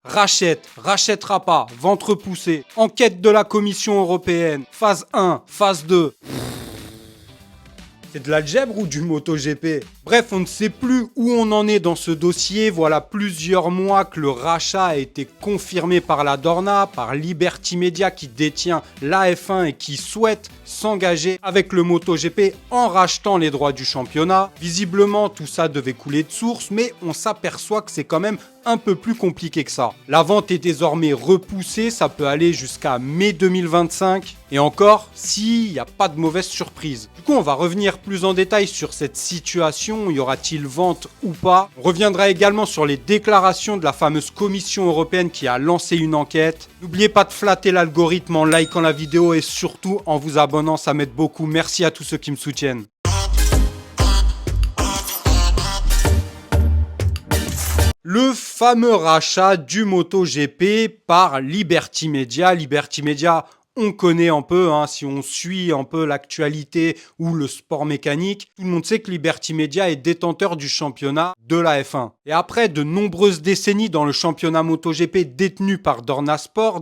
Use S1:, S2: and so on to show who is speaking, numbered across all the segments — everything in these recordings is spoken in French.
S1: Rachète, rachètera pas, ventre poussé, enquête de la Commission européenne, phase 1, phase 2. C'est de l'algèbre ou du MotoGP? Bref, on ne sait plus où on en est dans ce dossier. Voilà plusieurs mois que le rachat a été confirmé par la Dorna, par Liberty Media qui détient la F1 et qui souhaite s'engager avec le MotoGP en rachetant les droits du championnat. Visiblement, tout ça devait couler de source, mais on s'aperçoit que c'est quand même un peu plus compliqué que ça. La vente est désormais repoussée, ça peut aller jusqu'à mai 2025. Et encore, s'il n'y a pas de mauvaise surprise. Du coup, on va revenir plus en détail sur cette situation. Y aura-t-il vente ou pas? On reviendra également sur les déclarations de la fameuse Commission européenne qui a lancé une enquête. N'oubliez pas de flatter l'algorithme en likant la vidéo et surtout en vous abonnant, ça m'aide beaucoup. Merci à tous ceux qui me soutiennent. Le fameux rachat du MotoGP par Liberty Media. Liberty Media, on connaît un peu, si on suit un peu l'actualité ou le sport mécanique, tout le monde sait que Liberty Media est détenteur du championnat de la F1. Et après de nombreuses décennies dans le championnat MotoGP détenu par Dorna Sport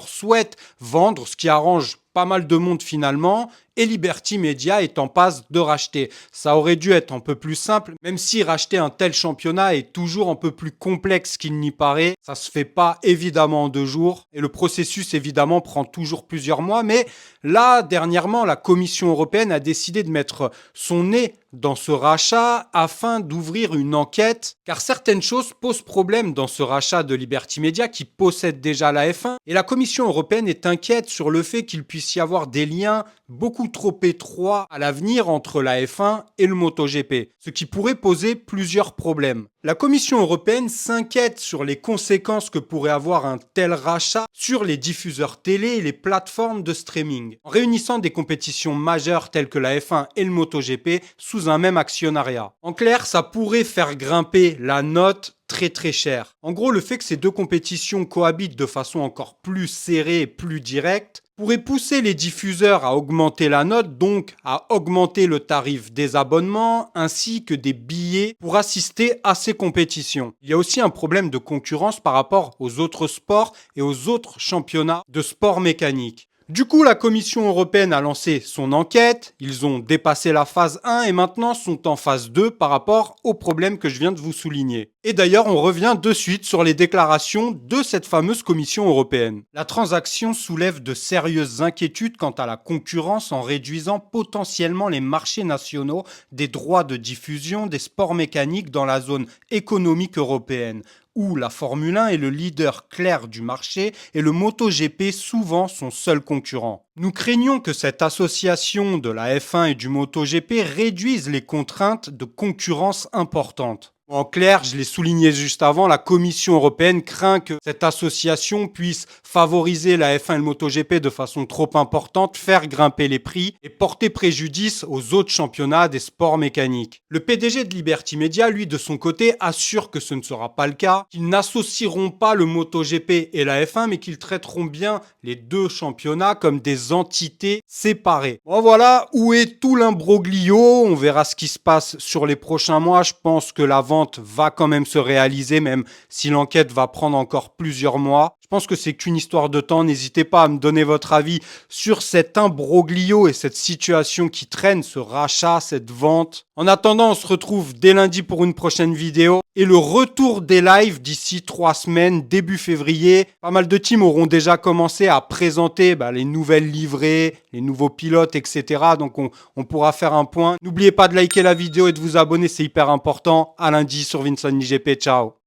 S1: souhaite vendre, ce qui arrange pas mal de monde finalement, et Liberty Media est en passe de racheter. Ça aurait dû être un peu plus simple, même si racheter un tel championnat est toujours un peu plus complexe qu'il n'y paraît. Ça se fait pas évidemment en 2 jours, et le processus évidemment prend toujours plusieurs mois, mais là, dernièrement, la Commission européenne a décidé de mettre son nez dans ce rachat afin d'ouvrir une enquête, car certaines choses posent problème dans ce rachat de Liberty Media qui possède déjà la F1, et la Commission européenne est inquiète sur le fait qu'il puisse y avoir des liens beaucoup trop étroits à l'avenir entre la F1 et le MotoGP, ce qui pourrait poser plusieurs problèmes. La Commission européenne s'inquiète sur les conséquences que pourrait avoir un tel rachat sur les diffuseurs télé et les plateformes de streaming, en réunissant des compétitions majeures telles que la F1 et le MotoGP sous un même actionnariat. En clair, ça pourrait faire grimper la note très cher. En gros, le fait que ces deux compétitions cohabitent de façon encore plus serrée et plus directe pourrait pousser les diffuseurs à augmenter la note, donc à augmenter le tarif des abonnements ainsi que des billets pour assister à ces compétitions. Il y a aussi un problème de concurrence par rapport aux autres sports et aux autres championnats de sport mécanique. Du coup, la Commission européenne a lancé son enquête, ils ont dépassé la phase 1 et maintenant sont en phase 2 par rapport aux problèmes que je viens de vous souligner. Et d'ailleurs, on revient de suite sur les déclarations de cette fameuse Commission européenne. La transaction soulève de sérieuses inquiétudes quant à la concurrence en réduisant potentiellement les marchés nationaux des droits de diffusion des sports mécaniques dans la zone économique européenne, où la Formule 1 est le leader clair du marché et le MotoGP souvent son seul concurrent. Nous craignons que cette association de la F1 et du MotoGP réduise les contraintes de concurrence importantes. En clair, je l'ai souligné juste avant, la Commission européenne craint que cette association puisse favoriser la F1 et le MotoGP de façon trop importante, faire grimper les prix et porter préjudice aux autres championnats des sports mécaniques. Le PDG de Liberty Media, lui, de son côté, assure que ce ne sera pas le cas, qu'ils n'associeront pas le MotoGP et la F1, mais qu'ils traiteront bien les deux championnats comme des entités séparées. Bon voilà, où est tout l'imbroglio? On verra ce qui se passe sur les prochains mois. Je pense que la vente va quand même se réaliser, même si l'enquête va prendre encore plusieurs mois. Je pense que c'est qu'une histoire de temps. N'hésitez pas à me donner votre avis sur cet imbroglio et cette situation qui traîne, ce rachat, cette vente. En attendant, on se retrouve dès lundi pour une prochaine vidéo. Et le retour des lives d'ici 3 semaines, début février. Pas mal de teams auront déjà commencé à présenter les nouvelles livrées, les nouveaux pilotes, etc. Donc on pourra faire un point. N'oubliez pas de liker la vidéo et de vous abonner, c'est hyper important. À lundi sur Vincent IGP, ciao.